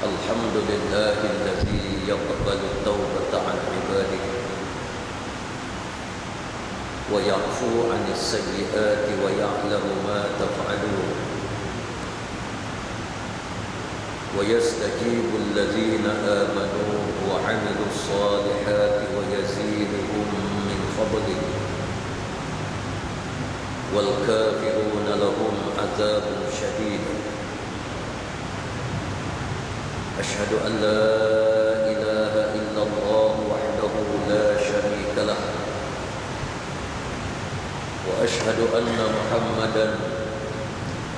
الحمد لله الذي يقبل التوبة عن عباده ويعفو عن السيئات ويعلم ما تفعلون ويستجيب الذين آمنوا وعملوا الصالحات ويزيدهم من فضله والكافرون لهم عذاب شديد. أشهد أن لا إله إلا الله وحده لا شريك له وأشهد أن محمدا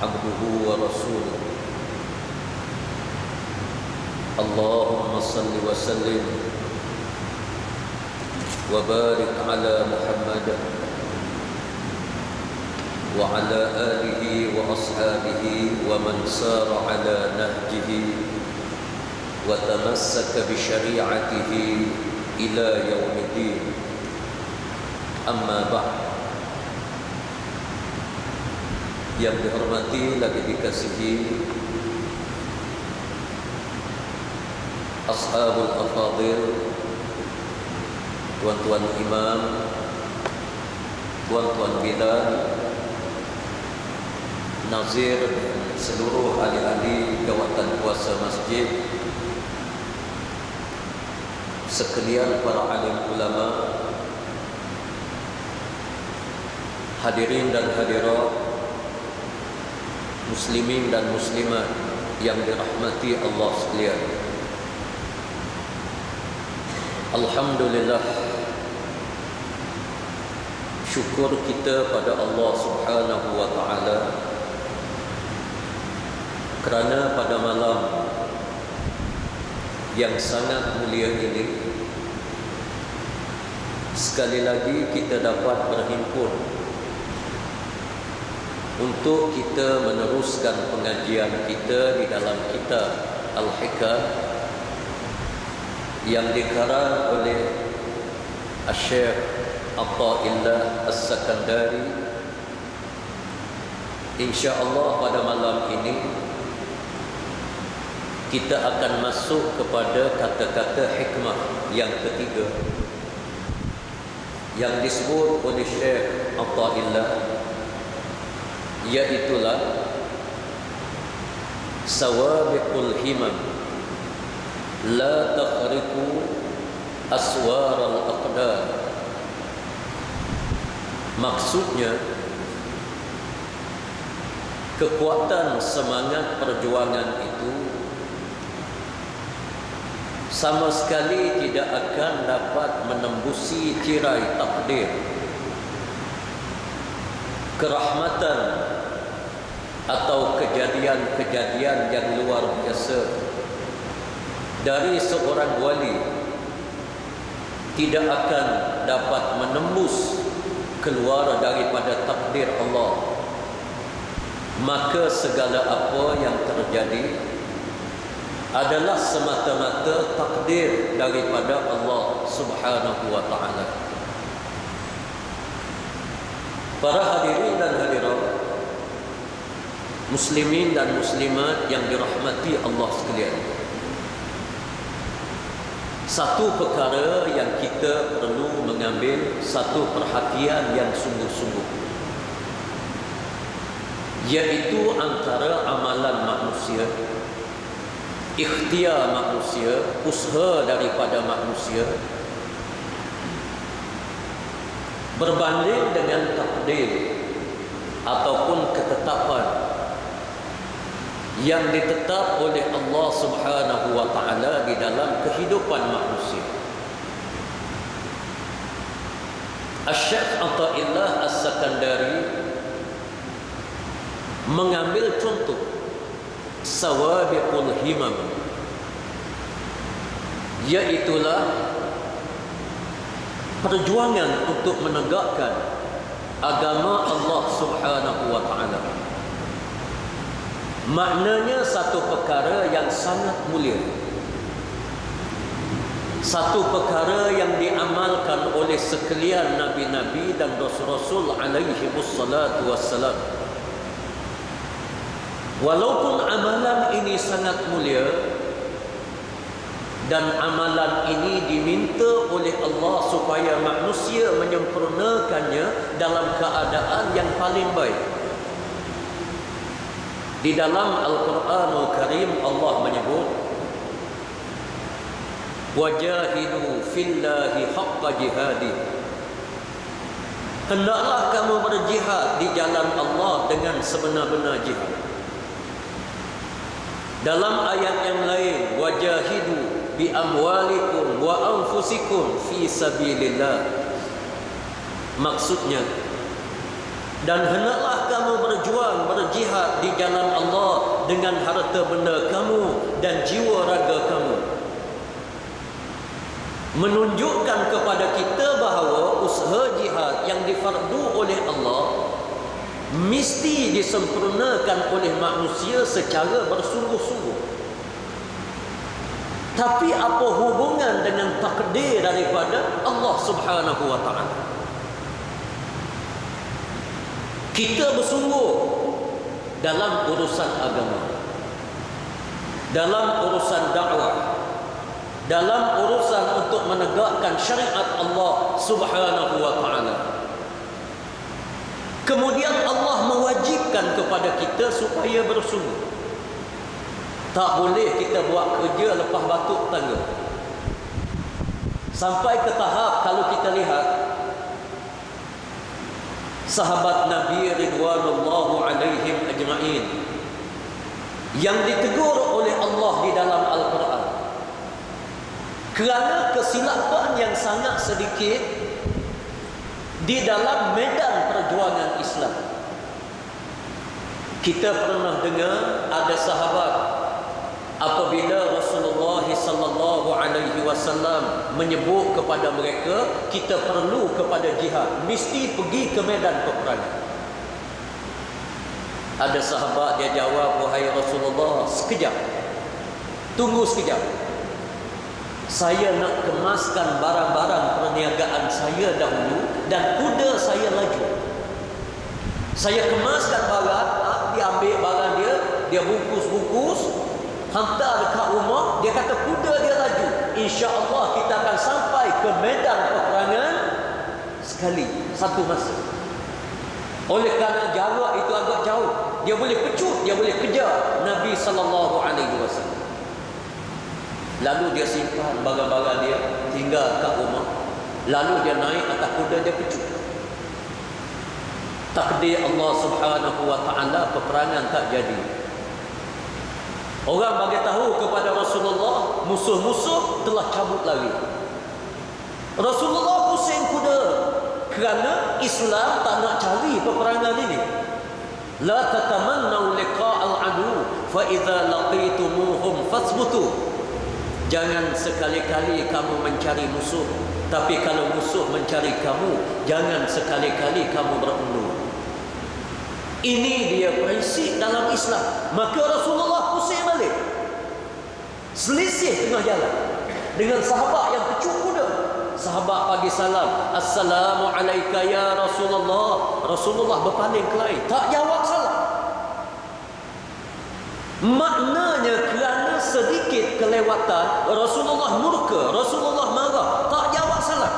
عبده ورسوله. اللهم صل وسلم وبارك على محمد وعلى آله وأصحابه ومن سار على نهجه وتمسك بشريعته إلى يوم الدين. أما بعد. Yang dihormati lagi dikasihi Ashabul Afadil, tuan-tuan imam, tuan-tuan bidan, nazir, seluruh ahli-ahli jawatan kuasa masjid, sekalian para alim ulama, hadirin dan hadirat, muslimin dan muslimat yang dirahmati Allah sekalian. Alhamdulillah, syukur kita pada Allah Subhanahu wa taala kerana pada malam yang sangat mulia ini sekali lagi kita dapat berhimpun untuk kita meneruskan pengajian kita di dalam kitab Al-Hikam yang dikarang oleh Syekh Atha'illah As-Sakandari. InsyaAllah pada malam ini kita akan masuk kepada kata-kata hikmah yang ketiga yang disebut oleh Syekh Atha'illah, iaitulah sawabiqul himam la takhriqu aswar al-aqdar. Maksudnya, kekuatan semangat perjuangan itu sama sekali tidak akan dapat menembusi tirai takdir, kerahmatan atau kejadian-kejadian yang luar biasa dari seorang wali tidak akan dapat menembus keluar daripada takdir Allah. Maka segala apa yang terjadi adalah semata-mata takdir daripada Allah Subhanahu wa taala. Para hadirin dan hadirat, muslimin dan muslimat yang dirahmati Allah sekalian, satu perkara yang kita perlu mengambil satu perhatian yang sungguh-sungguh, iaitu antara amalan manusia, ikhtiar manusia, usaha daripada manusia berbanding dengan takdir ataupun ketetapan yang ditetap oleh Allah Subhanahu wa taala di dalam kehidupan manusia. Syekh Atha'illah As-Sakandari mengambil contoh sawabiqul himam, iaitulah perjuangan untuk menegakkan agama Allah Subhanahu wa taala. Maknanya satu perkara yang sangat mulia, satu perkara yang diamalkan oleh sekalian nabi-nabi dan rasul-rasul alaihi wassalatu wassalam. Walaupun amalan ini sangat mulia, Dan amalan ini diminta oleh Allah supaya manusia menyempurnakannya dalam keadaan yang paling baik. Di dalam Al-Quranul Karim Allah menyebut, wajahidu fillahi haqqa jihadi. Hendaklah kamu berjihad di jalan Allah dengan sebenar-benar jihad. Dalam ayat yang lain, wajahidu bi amwalikum wa anfusikum fi sabilillah. Maksudnya, dan hendaklah kamu berjuang, berjihad di jalan Allah dengan harta benda kamu dan jiwa raga kamu. Menunjukkan kepada kita bahawa usaha jihad yang difardu oleh Allah mesti disempurnakan oleh manusia secara bersungguh-sungguh. Tapi apa hubungan dengan takdir daripada Allah Subhanahu wa ta'ala? Kita bersungguh dalam urusan agama, dalam urusan dakwah, dalam urusan untuk menegakkan syariat Allah Subhanahu wa ta'ala. Kemudian Allah mewajibkan kepada kita supaya bersungguh. Tak boleh kita buat kerja lepas batuk tangga. Sampai ke tahap kalau kita lihat sahabat Nabi ridwanullahu alaihim ajma'in yang ditegur oleh Allah di dalam Al-Quran kerana kesilapan yang sangat sedikit di dalam medan perjuangan Islam. Kita pernah dengar ada sahabat apabila Rasulullah sallallahu alaihi wasallam menyebut kepada mereka kita perlu kepada jihad, mesti pergi ke medan peperangan. Ada sahabat dia jawab, wahai Rasulullah, sekejap, tunggu sekejap, saya nak kemaskan barang-barang perniagaan saya dahulu dan kuda saya laju. Saya kemaskan barang, dia ambil barang dia bungkus-bungkus, hantar dekat rumah, dia kata kuda dia laju. InsyaAllah kita akan sampai ke medan peperangan sekali, satu masa. Oleh kerana jarak itu agak jauh, dia boleh pecut, dia boleh kejar Nabi SAW. Lalu dia simpan barang-barang dia, tinggal kat rumah. Lalu dia naik atas kuda, dia pecut. Takdir Allah Subhanahu wa ta'ala, peperangan tak jadi. Orang bagi tahu kepada Rasulullah, musuh-musuh telah cabut lari. Rasulullah pusing kuda kerana Islam tak nak cari peperangan ini. La tatamannau liqa'al adu fa idza laqitumuhum fasbutu. Jangan sekali-kali kamu mencari musuh, tapi kalau musuh mencari kamu, jangan sekali-kali kamu berundur. Ini dia prinsip dalam Islam. Maka Rasulullah pusing balik, selisih tengah jalan dengan sahabat yang pecut kuda. Sahabat bagi salam, assalamu alayka ya Rasulullah. Rasulullah berpaling ke lain, tak jawab salam. Maknanya kerana sedikit kelewatan, Rasulullah murka, Rasulullah marah, tak jawab salam.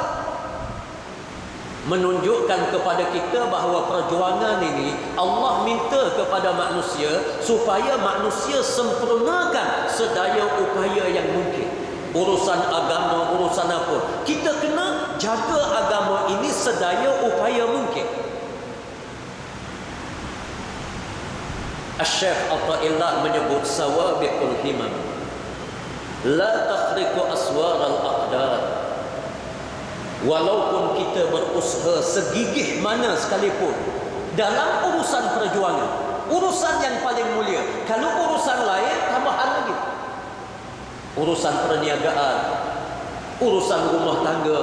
Menunjukkan kepada kita bahawa perjuangan ini Allah minta kepada manusia supaya manusia sempurnakan sedaya upaya yang mungkin. Urusan agama, urusan apa, kita kena jaga agama ini sedaya upaya mungkin. Asy-Syaikh Athaillah menyebut sawabiqul himam la takhriqu aswar al-aqdar. Walaupun kita berusaha segigih mana sekalipun dalam urusan perjuangan, urusan yang paling mulia, kalau urusan lain tambahan lagi, urusan perniagaan, urusan rumah tangga,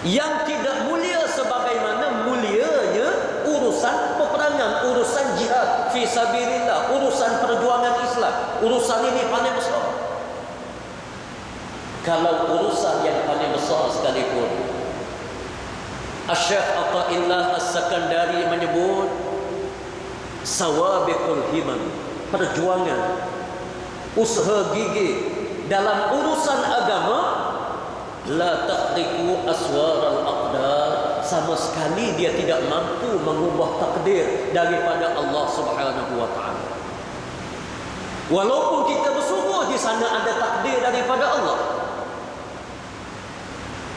yang tidak mulia sebagaimana mulianya urusan peperangan, urusan jihad fi sabilillah, urusan perjuangan Islam. Urusan ini paling besar. Kalau urusan yang paling besar sekalipun, Asy-Syaikh Athaillah As-Sakandari menyebut sawabiqul himam, perjuangan usaha gigih dalam urusan agama, la tahriku aswaral aqdar, sama sekali dia tidak mampu mengubah takdir daripada Allah Subhanahu wa taala. Walaupun kita bersungguh di sana ada takdir daripada Allah.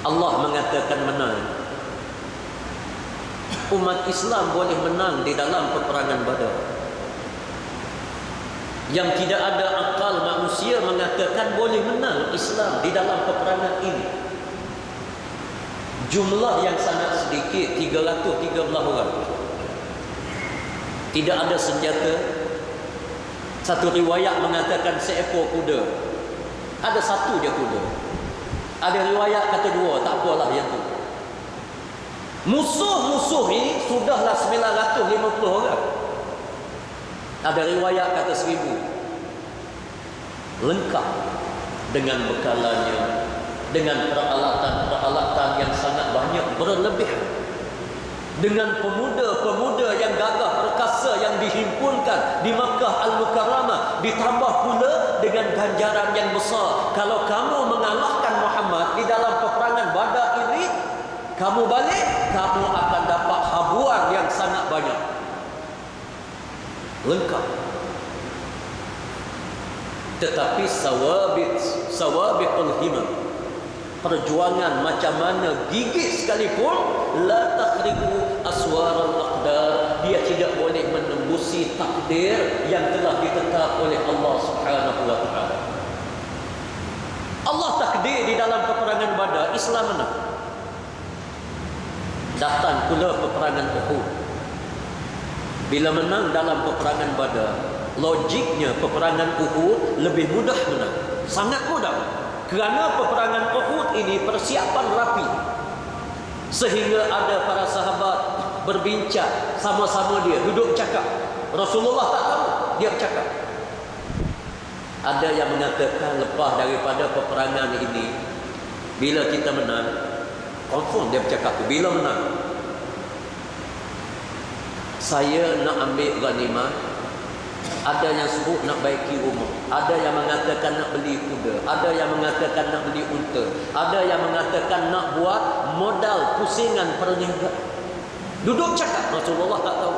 Allah mengatakan menang. Umat Islam boleh menang di dalam peperangan Badar. Yang tidak ada akal manusia mengatakan boleh menang Islam di dalam peperangan ini. Jumlah yang sangat sedikit, 313 orang. Tidak ada senjata. Satu riwayat mengatakan seekor kuda. Ada satu je kuda. Ada riwayat kata dua, tak apalah yang tu. Musuh-musuh ini sudahlah 950 orang. Ada riwayat kata 1000. Lengkap dengan bekalannya, dengan peralatan-peralatan yang sangat banyak berlebihan. Dengan pemuda-pemuda yang gagah perkasa yang dihimpunkan di Makkah Al-Mukarramah, ditambah pula dengan ganjaran yang besar. Kalau kamu mengalahkan Muhammad di dalam peperangan Badar ini, kamu balik, kamu akan dapat habuan yang sangat banyak. Lengkap. Tetapi sawabiqul himam, perjuangan macam mana gigih sekalipun, la takhribu aswaral aqdar, dia tidak boleh menembusi takdir yang telah ditetap oleh Allah Subhanahu wa taala. Allah takdir di dalam peperangan Badar, Islam menang. Datang pula peperangan Uhud. Bila menang dalam peperangan Badar, logiknya peperangan Uhud lebih mudah menang. Sangat mudah. Kerana peperangan Uhud ini persiapan rapi. Sehingga ada para sahabat berbincang sama-sama dia, duduk cakap. Rasulullah tak tahu, dia bercakap. Ada yang mengatakan lepas daripada peperangan ini, bila kita menang, confirm dia bercakap tu, bila menang, saya nak ambil ghanimah. Ada yang sebut nak baiki rumah, ada yang mengatakan nak beli kuda, ada yang mengatakan nak beli unta, ada yang mengatakan nak buat modal pusingan perniagaan. Duduk cakap, Rasulullah tak tahu.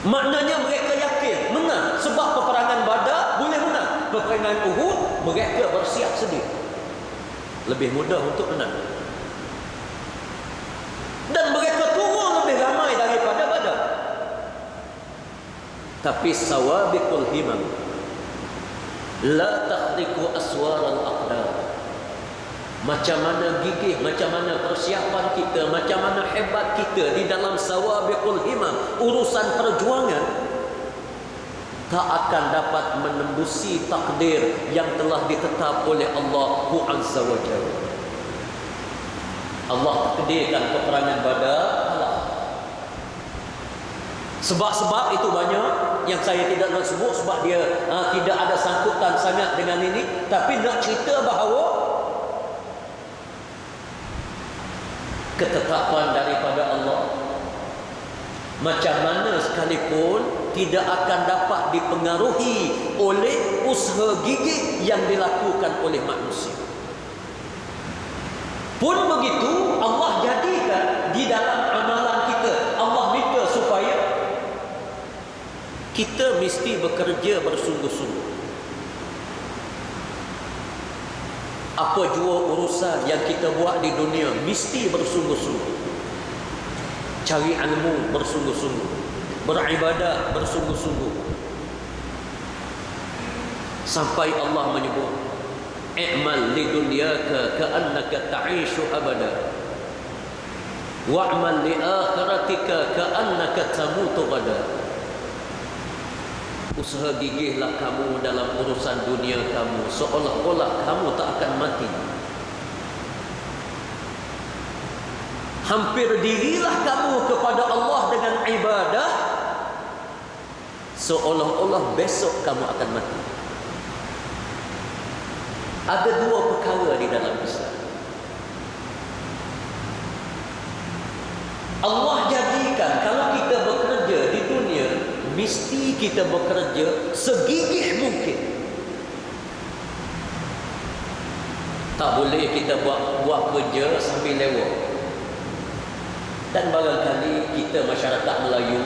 Maknanya mereka yakin menang, sebab peperangan Badar boleh menang. Peperangan Uhud mereka bersiap sedia, lebih mudah untuk menang. Dan mereka turun lebih ramai daripada Badar. Tapi sawabiqul himam, la tahriku aswaral aqdar. Macam mana gigih, macam mana persiapan kita, macam mana hebat kita di dalam sawabiqul himam, urusan perjuangan, tak akan dapat menembusi takdir yang telah ditetap oleh Allah Azza wa Jalla. Allah takdirkan peperangan Badar. Sebab-sebab itu banyak yang saya tidak nak sebut sebab dia tidak ada sangkutan sangat dengan ini. Tapi nak cerita bahawa ketetapan daripada Allah, macam mana sekalipun, tidak akan dapat dipengaruhi oleh usaha gigih yang dilakukan oleh manusia. Pun begitu, Allah jadikan di dalam amalan kita, Allah minta supaya kita mesti bekerja bersungguh-sungguh. Apa jua urusan yang kita buat di dunia, mesti bersungguh-sungguh. Cari ilmu bersungguh-sungguh, beribadat bersungguh-sungguh. Sampai Allah menyebut, i'mal lidunyaka ka'annaka ta'ishu abada, wa'mal li akhiratika ka'annaka tamutu ghadan. Usaha gigihlah kamu dalam urusan dunia kamu, seolah-olah kamu tak akan mati. Hampir dirilah kamu kepada Allah dengan ibadah, seolah-olah besok kamu akan mati. Ada dua perkara di dalam Islam. Allah jadikan kalau kita bekerja di dunia, mesti kita bekerja segigih mungkin. Tak boleh kita buat kerja sambil lewat. Dan barangkali kita masyarakat Melayu,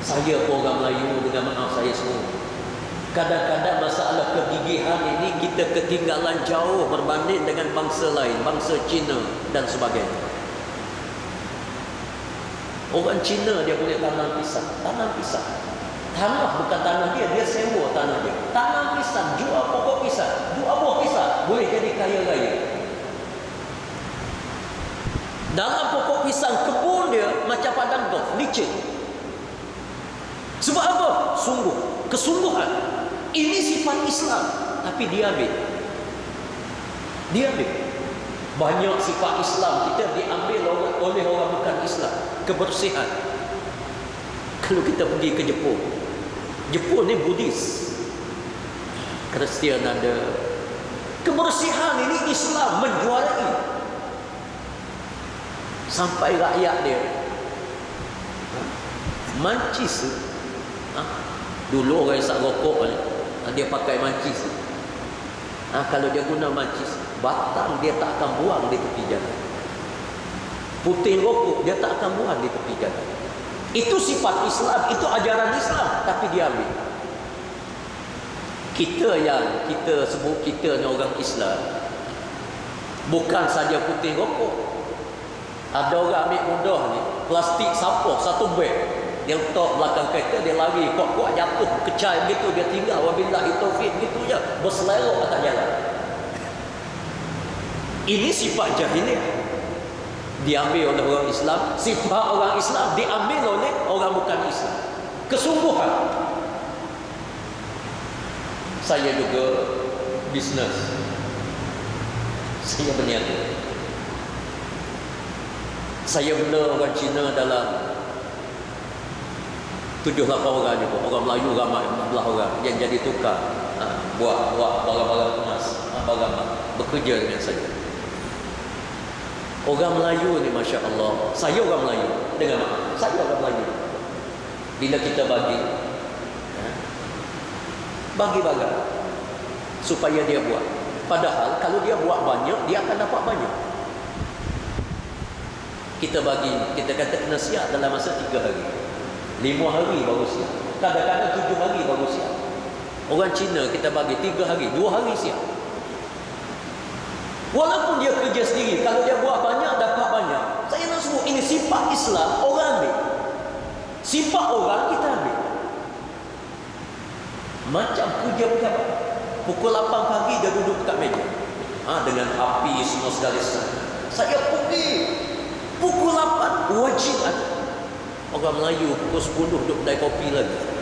saya pun orang Melayu, dengan maaf saya semua, kadang-kadang masalah kegigihan ini kita ketinggalan jauh berbanding dengan bangsa lain, bangsa Cina dan sebagainya. Orang Cina dia boleh tanam pisang. Tanah bukan tanah dia, dia sewa tanah dia. Tanam pisang, jual pokok pisang, jual buah pisang, boleh jadi kaya raya. Dalam pokok pisang, kebun dia macam padang golf, licin. Sebab apa? Sungguh, kesungguhan. Ini sifat Islam, tapi dia ambil. Banyak sifat Islam kita diambil oleh orang bukan Islam. Kebersihan. Kalau kita pergi ke Jepun ni Buddhis, Kristian ada. Kebersihan ini Islam menjuarai. Sampai rakyat dia mancis. Dulu orang isap rokok dia pakai mancis. Kalau dia guna mancis, batang dia tak akan buang di tepi jalan. Puting rokok dia tak akan buang di tepi jalan. Itu sifat Islam, itu ajaran Islam, tapi dia ambil. Kita sebut kita ni orang Islam, bukan saja puting rokok. Ada orang ambil mudah ni, plastik sampah satu beg, dia letak belakang kereta, dia lari kuat-kuat jatuh kecai begitu, dia tinggal wabillahi taufik gitu je, berselerok atas jalan. Ini sifat jahiliah diambil oleh orang Islam. Sifat orang Islam diambil oleh orang bukan Islam. Kesungguhan. Saya juga bisnes, saya berniaga. Saya bela orang Cina dalam 7-8 orang juga. Orang Melayu ramai 14 orang yang jadi tukar, buat barang-barang emas, barang bekerja dengan saya. Orang Melayu ni Masya Allah, saya orang Melayu, dengar maaf, saya orang Melayu. Bila kita bagi barang supaya dia buat, padahal kalau dia buat banyak, dia akan dapat banyak. Kita bagi, kita kata kena siap dalam masa 3 hari, 5 hari baru siap, kadang-kadang 7 hari baru siap. Orang Cina kita bagi 3 hari, 2 hari siap. Walaupun dia kerja sendiri, kalau dia buat banyak, dapat banyak. Saya nak sebut ini sifat Islam, orang ambil. Sifat orang kita ambil. Macam kerja pejabat, pukul 8 pagi dia duduk dekat meja, dengan api semua segala. Saya pergi pukul 8 wajib ada. Orang Melayu pukul 10 duduk kedai kopi lagi.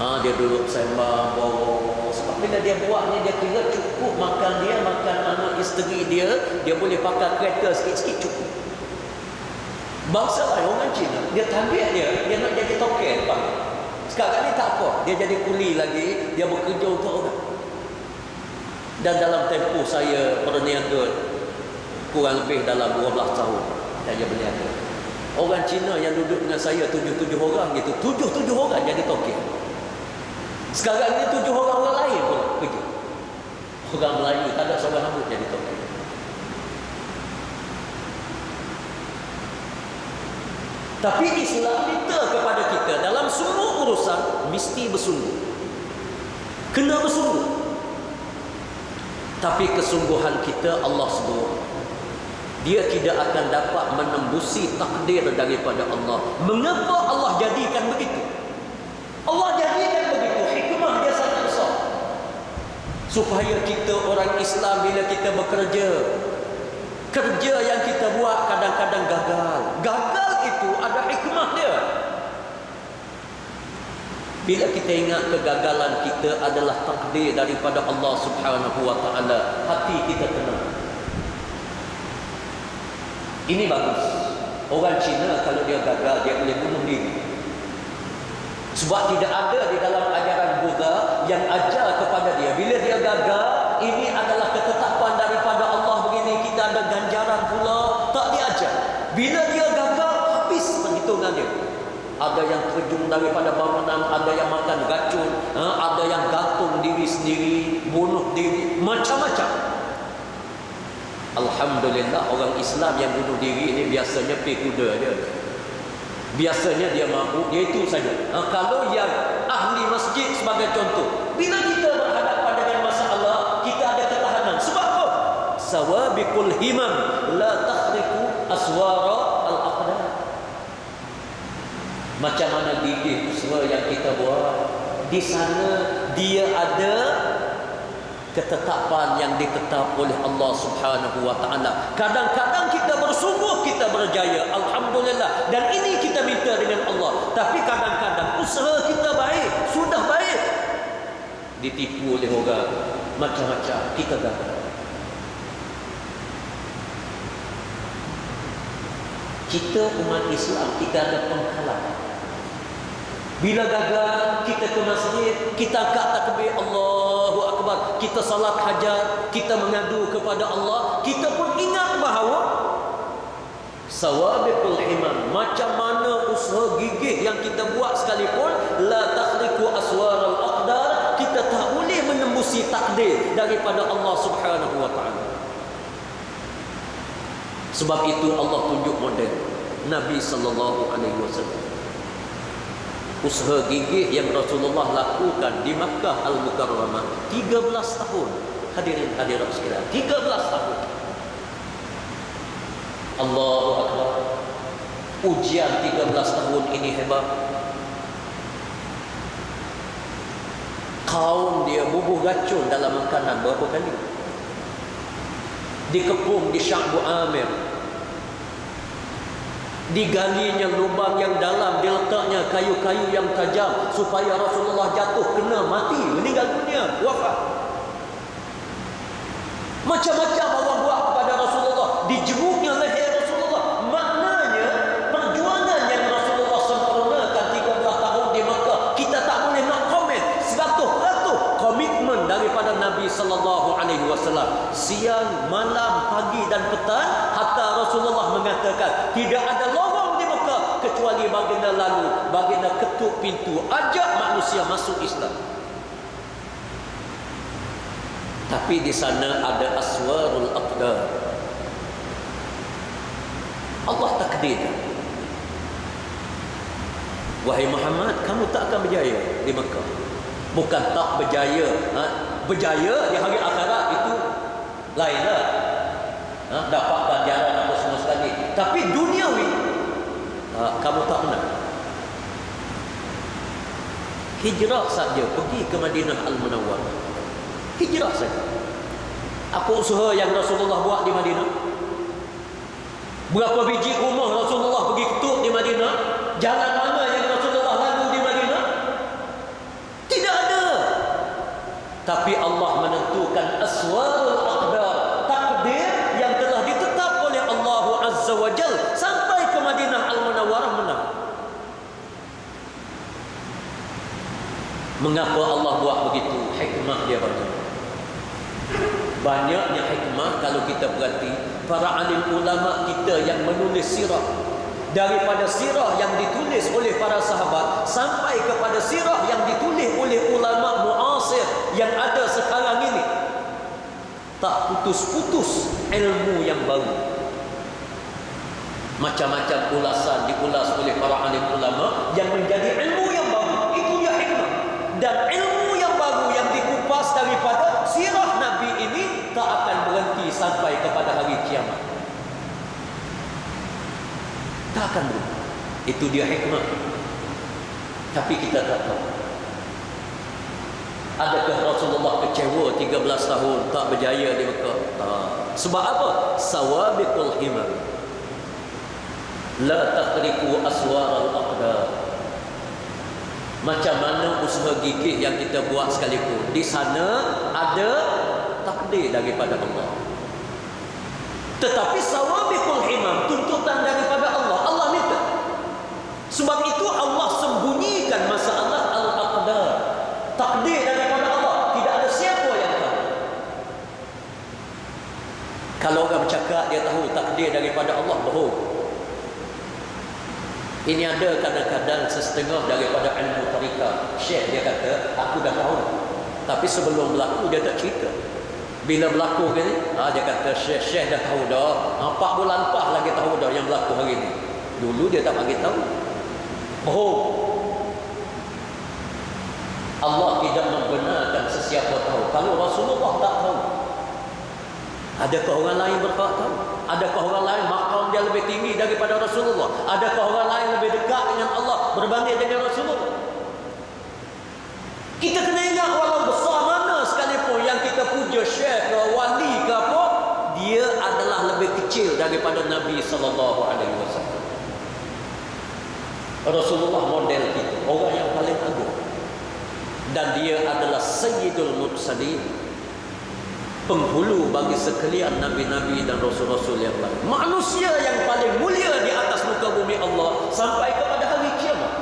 Dia duduk sembang bawa. Sebab bila dia buat ni, dia kira cukup makan dia, makan anak isteri dia, dia boleh pakai kereta sikit-sikit cukup. Bangsa lain orang Cina, dia target dia nak jadi token depan. Sekarang ni tak apa, dia jadi kuli lagi, dia bekerja untuk orang. Dan dalam tempoh saya berniaga kurang lebih dalam 12 tahun saya berniaga, orang Cina yang duduk dengan saya 7 orang gitu, 7 orang jadi token. Sekarang ni 7 orang lain pun kerja. Orang Melayu tak ada seorang rambut jadi token. Tapi Islam minta kepada kita dalam semua urusan mesti bersungguh. Kena bersungguh. Tapi kesungguhan kita Allah sebut, dia tidak akan dapat menembusi takdir daripada Allah. Mengapa Allah jadikan begitu? Allah jadikan begitu, hikmah dia sangat besar. Supaya kita orang Islam bila kita bekerja, kerja yang kita buat kadang-kadang gagal. Gagal itu ada hikmah dia. Bila kita ingat kegagalan kita adalah takdir daripada Allah Subhanahu wa taala, hati kita tenang. Ini bagus. Orang Cina kalau dia gagal, dia boleh bunuh diri. Sebab tidak ada di dalam ajaran Buddha yang ajar kepada dia, bila dia gagal, ini adalah ketetapan daripada Allah begini, kita ada ganjaran pula. Tak diajar. Bila dia gagal, habis perhitungan dia. Ada yang terjun daripada bangunan, ada yang makan racun, ada yang gantung diri sendiri, bunuh diri, macam-macam. Alhamdulillah, orang Islam yang bunuh diri ini biasanya pergi kuda dia. Biasanya dia mabuk, dia itu saja. Kalau yang ahli masjid sebagai contoh, bila kita berhadapan dengan masalah, kita ada ketahanan. Sebab apa? Sawabiqul himam la takhriqu aswara al-aqdar. Macam mana gigih usaha yang kita buat, di sana dia ada ketetapan yang ditetap oleh Allah Subhanahu wa taala. Kadang-kadang kita bersungguh, kita berjaya, alhamdulillah, dan ini kita minta dengan Allah. Tapi kadang-kadang usaha kita baik, sudah baik, ditipu oleh orang, macam-macam, kita gagal. Kita umat Islam, kita ada penghalang. Bila gagal, kita ke masjid, kita angkat takbir, Allahu Akbar, kita salat hajat, kita mengadu kepada Allah, kita pun ingat bahawa sawabiqul himam, macam mana usaha gigih yang kita buat sekalipun, la takhriqu aswaral aqdar, kita tak boleh menembusi takdir daripada Allah Subhanahu wa taala. Sebab itu Allah tunjuk model Nabi sallallahu alaihi wasallam. Usaha gigih yang Rasulullah lakukan di Makkah Al-Mukarramah 13 tahun. Hadirin hadirat sekalian, 13 tahun. Allahu Akbar. Ujian 13 tahun ini hebat. Kaum dia bubuh racun dalam makanan berapa kali? Dikepung di Sya'bu Amir, digalinya lubang yang dalam, diletaknya kayu-kayu yang tajam supaya Rasulullah jatuh, kena, mati, meninggal dunia, wafat. Macam-macam Allah buat kepada Rasulullah, dijeruknya leher Rasulullah. Maknanya perjuangan yang Rasulullah sempurnakan 13 tahun di Makkah, kita tak boleh nak komen. 100% komitmen daripada Nabi sallallahu alaihi wasallam. Siang, malam, pagi dan petang, hatta Rasulullah mengatakan tidak ada lorong di Mekah kecuali baginda lalu, baginda ketuk pintu, ajak manusia masuk Islam. Tapi di sana ada aswarul aqdar. Allah takdirkan, wahai Muhammad, kamu tak akan berjaya di Mekah. Bukan tak berjaya, berjaya di hari akhirat itu lainlah, dapat ganjaran apa semua sekali. Tapi duniawi, kamu tak menang. Hijrah saja, pergi ke Madinah Al-Munawwarah, hijrah saja. Apa usaha yang Rasulullah buat di Madinah? Berapa biji rumah Rasulullah pergi ketuk di Madinah? Jalan mana yang Rasulullah lalu di Madinah? Tidak ada. Tapi Allah menentukan aswarul aqdar, takdir yang telah ditetap oleh Allah Azza wa Jal, sampai ke Madinah Al-Munawwarah menang. Mengapa Allah buat begitu? Hikmah dia banyak. Banyaknya hikmah kalau kita perhati. Para alim ulama kita yang menulis sirah, daripada sirah yang ditulis oleh para sahabat sampai kepada sirah yang ditulis oleh ulama muasir yang ada sekarang ini, tak putus-putus ilmu yang baru. Macam-macam ulasan diulas oleh para alim ulama yang menjadi ilmu yang baru. Itu dia hikmah. Dan ilmu yang baru yang dikupas daripada sirah Nabi ini tak akan berhenti sampai kepada hari kiamat. Tak akan berhenti. Itu dia hikmah. Tapi kita tak tahu. Adakah Rasulullah kecewa 13 tahun tak berjaya di Mekah? Tak. Sebab apa? Sawabiqul himam la takhriqu aswaral aqdar. Macam mana usaha gigih yang kita buat sekalipun, di sana ada takdir daripada Allah. Tetapi sawabiqul himam, tuntutan daripada Allah. Allah minta. Sebab itu Allah sembunyikan masalah al-aqdar, takdir daripada Allah. Tidak ada siapa yang tahu. Kalau orang bercakap dia tahu takdir daripada Allah, bohong. Ini ada kadang-kadang setengah daripada ilmu tariqah. Syekh dia kata, aku dah tahu. Tapi sebelum berlaku dia tak cerita. Bila berlaku ni, dia kata Syekh dah tahu dah. 4 bulan lepas lagi tahu dah yang berlaku hari ni. Dulu dia tak bagi tahu. Bohong. Allah tidak membenarkan sesiapa tahu. Kalau Rasulullah tak tahu, adakah orang lain berhak tahu? Adakah orang lain maqam dia lebih tinggi daripada Rasulullah? Adakah orang lain lebih dekat dengan Allah berbanding dengan Rasulullah? Kita kena ingat, walau besar mana sekalipun yang kita puja syekh ke wali ke apa, dia adalah lebih kecil daripada Nabi SAW. Rasulullah model kita, orang yang paling agung, dan dia adalah Sayyidul Mursalin, penghulu bagi sekalian nabi-nabi dan rasul-rasul yang lain, manusia yang paling mulia di atas muka bumi Allah sampai kepada hari kiamat.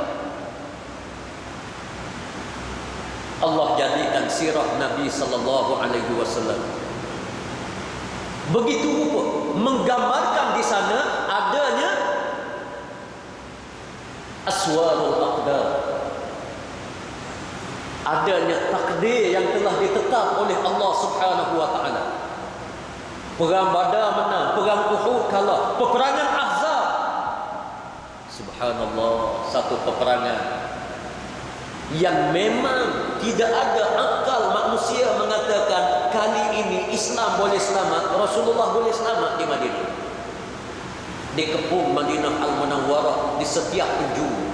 Allah jadikan sirah Nabi SAW begitu rupa, menggambarkan di sana adanya aswarul aqdar, adanya takdir yang telah ditetap oleh Allah Subhanahu wa taala. Perang Badar menang, perang Uhud kalah, peperangan Ahzab. Subhanallah, satu peperangan yang memang tidak ada akal manusia mengatakan kali ini Islam boleh selamat, Rasulullah boleh selamat di Madinah. Dikepung Madinah Al-Munawwarah di setiap penjuru,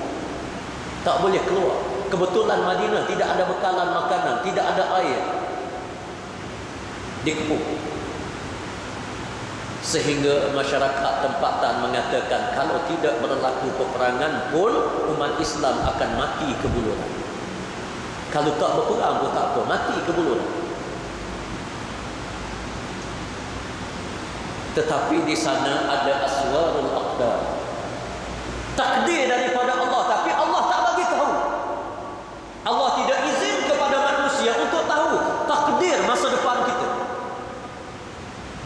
tak boleh keluar. Kebetulan Madinah tidak ada bekalan makanan, tidak ada air. Dikepung. Sehingga masyarakat tempatan mengatakan kalau tidak berlaku peperangan pun umat Islam akan mati kebuluran. Kalau tak berperang pun tak apa, mati kebuluran. Tetapi di sana ada aswarul aqdar, takdir daripada Allah, tapi Allah tak bagi tahu. Allah tidak izin kepada manusia untuk tahu takdir masa depan kita.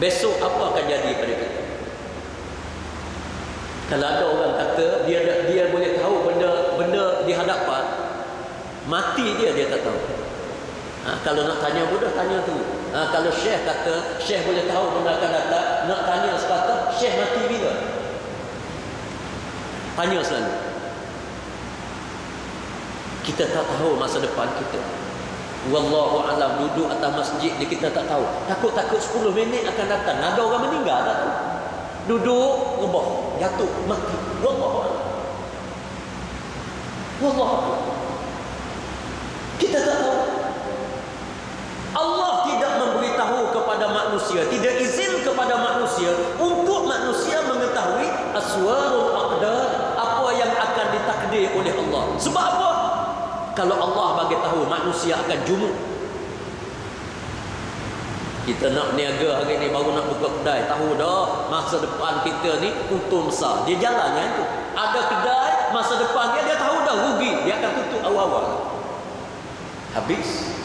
Besok apa akan jadi pada kita? Kalau ada orang kata dia boleh tahu benda di hadapan, mati dia tak tahu. Kalau nak tanya bodoh, tanya tu. Kalau syekh kata syekh boleh tahu benda akan datang, nak tanya sepatah syekh mati bila? Tanya selalu. Kita tak tahu masa depan kita. Wallahu alam, duduk atas masjid ni kita tak tahu. Takut-takut 10 minit akan datang, ada orang meninggal tak tahu. Duduk rebah, jatuh, mati. Wallahu alam. Wallahu alam. Kita tak tahu. Allah tidak memberitahu kepada manusia, tidak izin kepada manusia untuk manusia mengetahui aswarul aqdar, apa yang akan ditakdir oleh Allah. Sebab apa? Kalau Allah bagi tahu, manusia akan jumuk. Kita nak niaga hari ni, baru nak buka kedai, tahu dah masa depan kita ni untung besar. Dia jalannya tu. Ada kedai, masa depan dia tahu dah rugi, dia akan tutup awal-awal. Habis.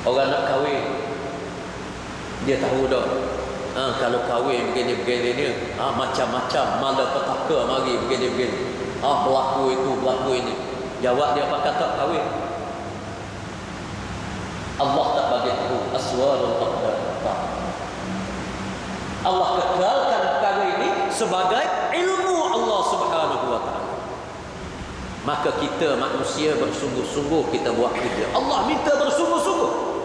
Orang nak kahwin, dia tahu dah. Kalau kahwin begini-begini ni, macam-macam malapetaka mari begini-begini. Berlaku itu, berlaku ini. Jawab dia apa kata kahwin. Allah tak bagi tahu aswarul aqdar. Allah kekalkan perkara ini sebagai ilmu Allah Subhanahu wa taala. Maka kita manusia bersungguh-sungguh kita buat kerja. Allah minta bersungguh-sungguh.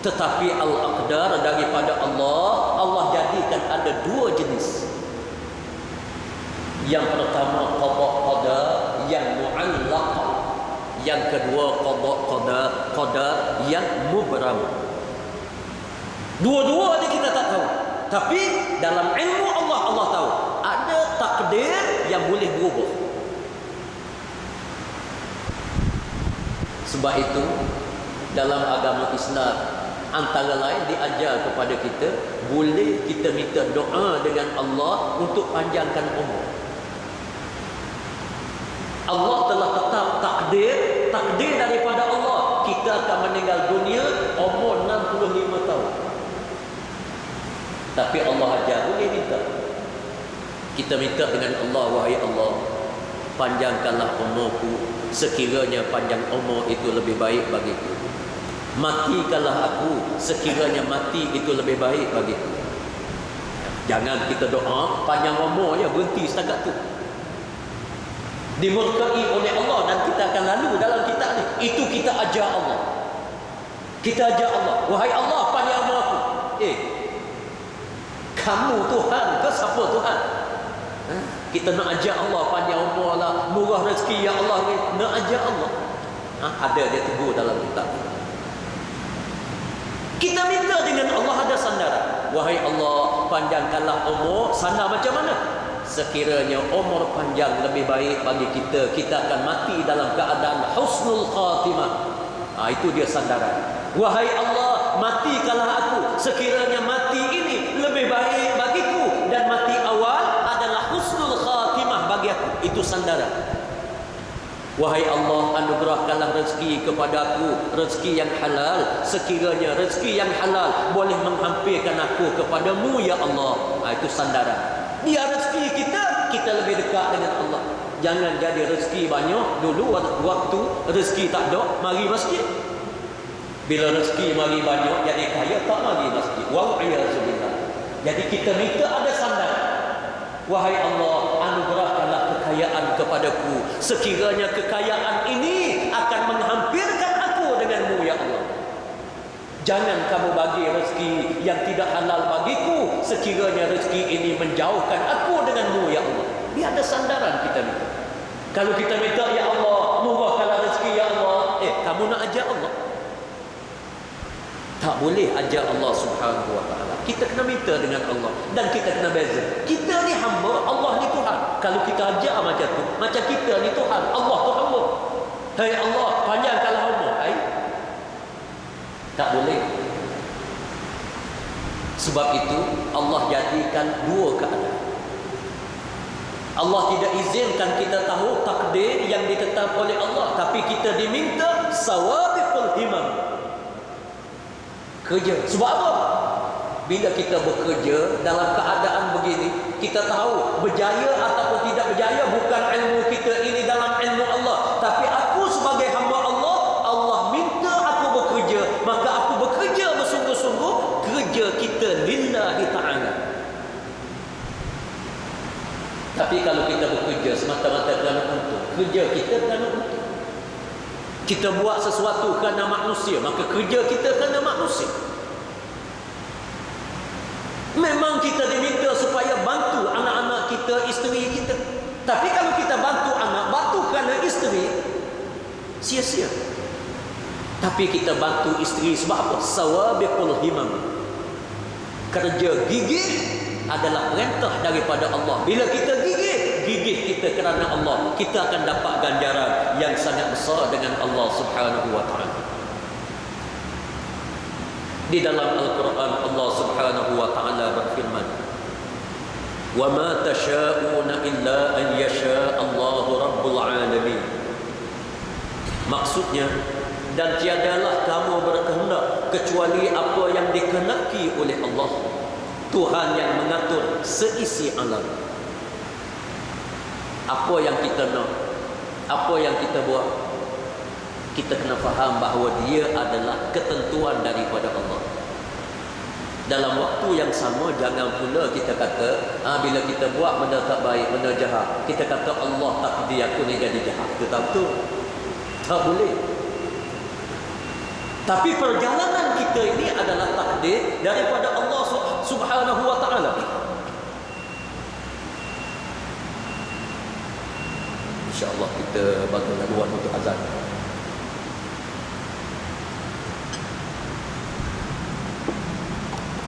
Tetapi al-aqdar daripada Allah, Allah jadikan ada 2 jenis. Yang pertama qada yang mu'allaq, yang kedua qada yang mubram. Dua-dua ni kita tak tahu, tapi dalam ilmu Allah tahu ada takdir yang boleh berubah. Sebab itu dalam agama Islam antara lain diajar kepada kita, boleh kita minta doa dengan Allah untuk panjangkan umur. Allah telah tetap takdir daripada Allah, kita akan meninggal dunia umur 65 tahun. Tapi Allah ajar boleh minta. Kita Kita minta dengan Allah, wahai Allah, panjangkanlah umurku sekiranya panjang umur itu lebih baik bagiku. Matikanlah aku sekiranya mati itu lebih baik bagiku. Jangan kita doa panjang umur ya, berhenti setakat tu. Dimurkai oleh Allah dan kita akan lalu dalam kitab ni. Itu kita ajar Allah. Kita ajar Allah, wahai Allah, panjang umur aku. Kamu Tuhan ke siapa Tuhan? Kita nak ajar Allah panjang umur lah, murah rezeki ya Allah ni. Nak ajar Allah. Ada dia tegur dalam kitab. Kita minta dengan Allah ada sandaran. Wahai Allah, panjangkanlah umur. Sandar macam mana? Sekiranya umur panjang lebih baik bagi kita, kita akan mati dalam keadaan husnul khatimah. Itu dia sandaran. Wahai Allah, matikanlah aku sekiranya mati ini lebih baik bagiku, dan mati awal adalah husnul khatimah bagi aku. Itu sandaran. Wahai Allah, anugerahkanlah rezeki kepada aku, rezeki yang halal. Sekiranya rezeki yang halal boleh menghampirkan aku kepadamu ya Allah. Itu sandaran. Dia rezeki kita, kita lebih dekat dengan Allah. Jangan jadi rezeki banyak dulu waktu rezeki tak ada, mari masjid. Bila rezeki mari banyak jadi kaya, tak mari masjid. Wa'iyyazubillah. Jadi kita minta ada sandaran. Wahai Allah, anugerahkanlah kekayaan kepadaku. Sekiranya kekayaan ini akan menghampirkan aku denganmu ya Allah. Jangan kamu bagi rezeki yang tidak halal bagiku, sekiranya rezeki ini menjauhkan aku denganmu ya Allah. Dia ada sandaran kita minta. Kalau kita minta ya Allah, murahkanlah rezeki ya Allah, kamu nak ajar Allah? Tak boleh ajar Allah Subhanahu wa ta'ala. Kita kena minta dengan Allah, dan kita kena beza. Kita ni hamba, Allah ni Tuhan. Kalau kita ajar macam tu, macam kita ni Tuhan, Allah tu hamba. Hai Allah, panjangkanlah umur. Tak boleh. Sebab itu Allah jadikan dua keadaan. Allah tidak izinkan kita tahu takdir yang ditetapkan oleh Allah, tapi kita diminta sawabiqul himam. Kerja. Sebab apa? Bila kita bekerja dalam keadaan begini, kita tahu berjaya ataupun tidak berjaya bukan ilmu kita ini dalam ilmu Allah, tapi aku sebagai hamba Allah, Allah minta aku bekerja, maka aku bekerja bersungguh-sungguh. Kerja kita lillahi ta'ala. Tapi kalau kita bekerja semata-mata kerana untung, kerja kita kerana untung. Kita buat sesuatu kerana manusia, maka kerja kita kerana manusia. Memang kita diminta supaya bantu anak-anak kita, isteri kita. Tapi kalau kita bantu anak, bantu kerana isteri, sia-sia. Tapi kita bantu isteri sebab apa? Sawabiqul himam. Kerja gigih adalah perintah daripada Allah. Bila kita gigih kita kerana Allah, kita akan dapat ganjaran yang sangat besar dengan Allah Subhanahu wa ta'ala. Di dalam Al-Quran Allah Subhanahu wa ta'ala berfirman, "Wa ma tasha'una illa an yasha Allahu rabbul alamin." Maksudnya, dan tiadalah kamu berkehendak kecuali apa yang dikehendaki oleh Allah, Tuhan yang mengatur seisi alam. Apa yang kita nak, apa yang kita buat, kita kena faham bahawa dia adalah ketentuan daripada Allah. Dalam waktu yang sama, jangan pula kita kata, bila kita buat benda tak baik, benda jahat, kita kata Allah takdir aku ni jadi jahat. Itu tak betul. Tak boleh. Tapi perjalanan kita ini adalah takdir daripada Allah Subhanahu wa ta'ala. InsyaAllah kita bakal